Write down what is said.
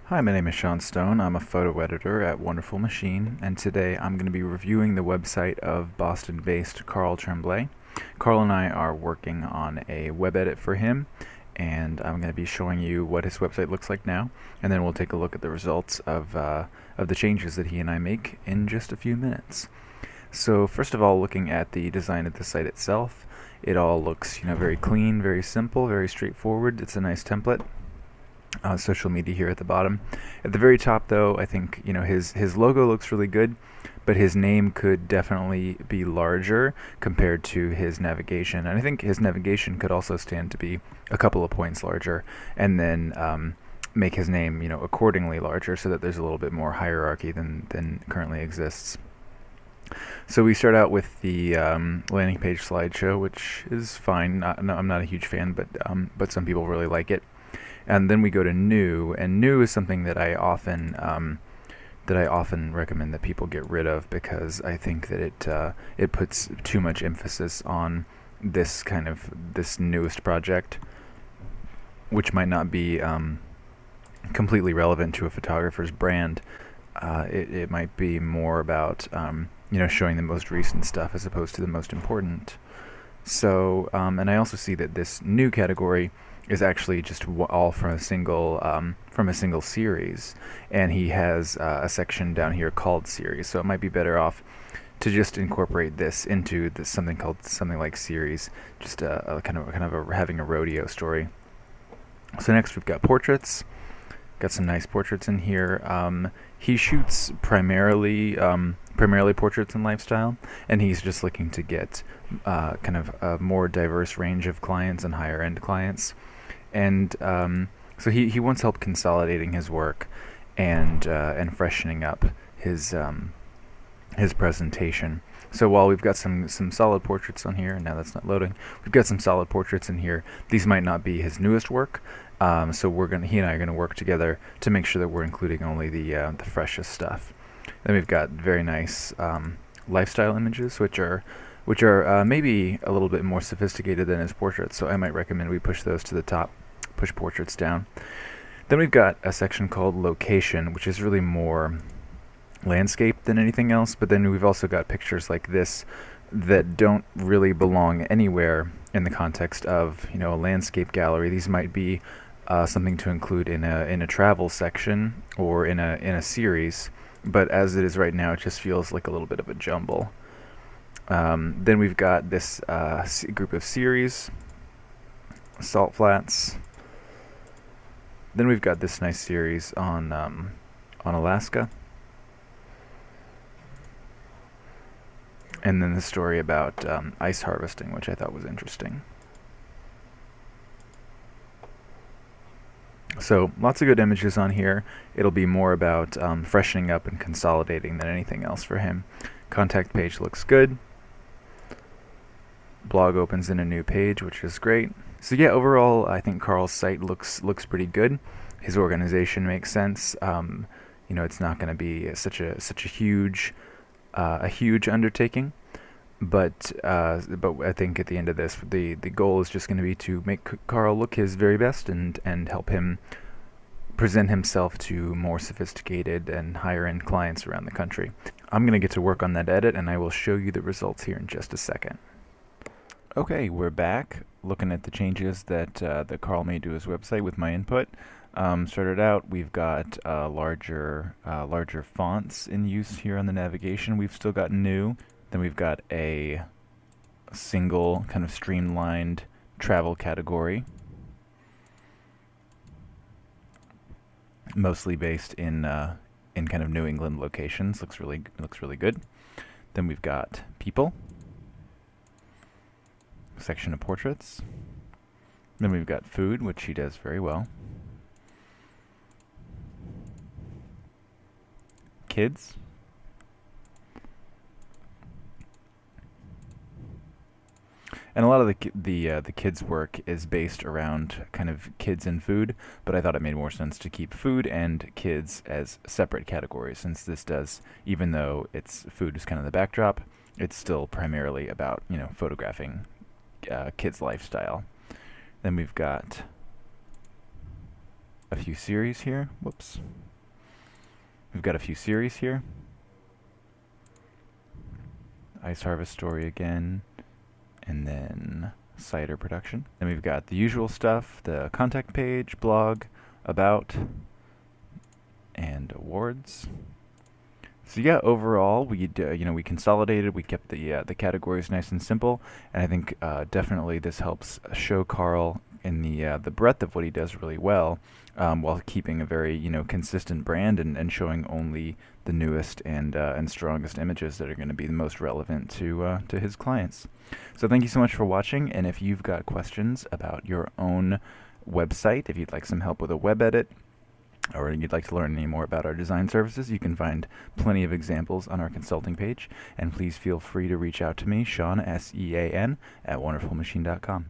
Hi, my name is Sean Stone. I'm a photo editor at Wonderful Machine, and today I'm going to be reviewing the website of Boston-based Carl Tremblay. Carl and I are working on a web edit for him, and I'm going to be showing you what his website looks like now, and then we'll take a look at the results of the changes that he and I make in just a few minutes. So first of all, looking at the design of the site itself, it all looks, very clean, very simple, very straightforward. It's a nice template. Social media here at the bottom. At the very top, though, I think his logo looks really good, but his name could definitely be larger compared to his navigation, and I think his navigation could also stand to be a couple of points larger, and then make his name, accordingly larger, so that there's a little bit more hierarchy than currently exists. So we start out with the landing page slideshow, which is fine. No, I'm not a huge fan, but some people really like it. And then we go to new, and new is something that I often recommend that people get rid of, because I think that it puts too much emphasis on this newest project, which might not be completely relevant to a photographer's brand. It might be more about showing the most recent stuff as opposed to the most important. So and I also see that this new category is actually just all from a single series, and he has a section down here called series. So it might be better off to just incorporate this into something like series, just a kind of having a rodeo story. So next we've got portraits. Got some nice portraits in here. He shoots primarily portraits and lifestyle, and he's just looking to get kind of a more diverse range of clients and higher end clients. And so he wants help consolidating his work and freshening up his presentation. So while we've got some solid portraits on here, and now that's not loading, we've got some solid portraits in here. These might not be his newest work, so he and I are gonna work together to make sure that we're including only the freshest stuff. Then we've got very nice lifestyle images, which are maybe a little bit more sophisticated than his portraits. So I might recommend we push those to the top, push portraits down. Then we've got a section called location, which is really more landscape than anything else, but then we've also got pictures like this that don't really belong anywhere in the context of a landscape gallery. These might be something to include in a travel section or in a series, but as it is right now, it just feels like a little bit of a jumble. Then we've got this group of series, salt flats. Then we've got this nice series on Alaska. And then the story about ice harvesting, which I thought was interesting. So lots of good images on here. It'll be more about freshening up and consolidating than anything else for him. Contact page looks good. Blog opens in a new page, which is great. So yeah, overall, I think Carl's site looks pretty good. His organization makes sense. It's not going to be such a huge undertaking, but I think at the end of this, the goal is just going to be to make Carl look his very best and help him present himself to more sophisticated and higher end clients around the country. I'm going to get to work on that edit, and I will show you the results here in just a second. Okay, we're back looking at the changes that Carl made to his website with my input. Started out, we've got larger fonts in use here on the navigation. We've still got new. Then we've got a single kind of streamlined travel category, mostly based in kind of New England locations. Looks really good. Then we've got people, section of portraits. Then we've got food, which he does very well. Kids. And a lot of the kids' work is based around kind of kids and food, but I thought it made more sense to keep food and kids as separate categories, since this does, even though food is kind of the backdrop, it's still primarily about photographing kids' lifestyle. Then we've got a few series here. Whoops. We've got a few series here. Ice Harvest Story again, and then cider production. Then we've got the usual stuff, the contact page, blog, about, and awards. So yeah, overall, we consolidated. We kept the categories nice and simple, and I think definitely this helps show Carl in the breadth of what he does really well, while keeping a very consistent brand and showing only the newest and strongest images that are going to be the most relevant to his clients. So thank you so much for watching, and if you've got questions about your own website, if you'd like some help with a web edit, or you'd like to learn any more about our design services, you can find plenty of examples on our consulting page, and please feel free to reach out to me, Sean, S-E-A-N, at wonderfulmachine.com.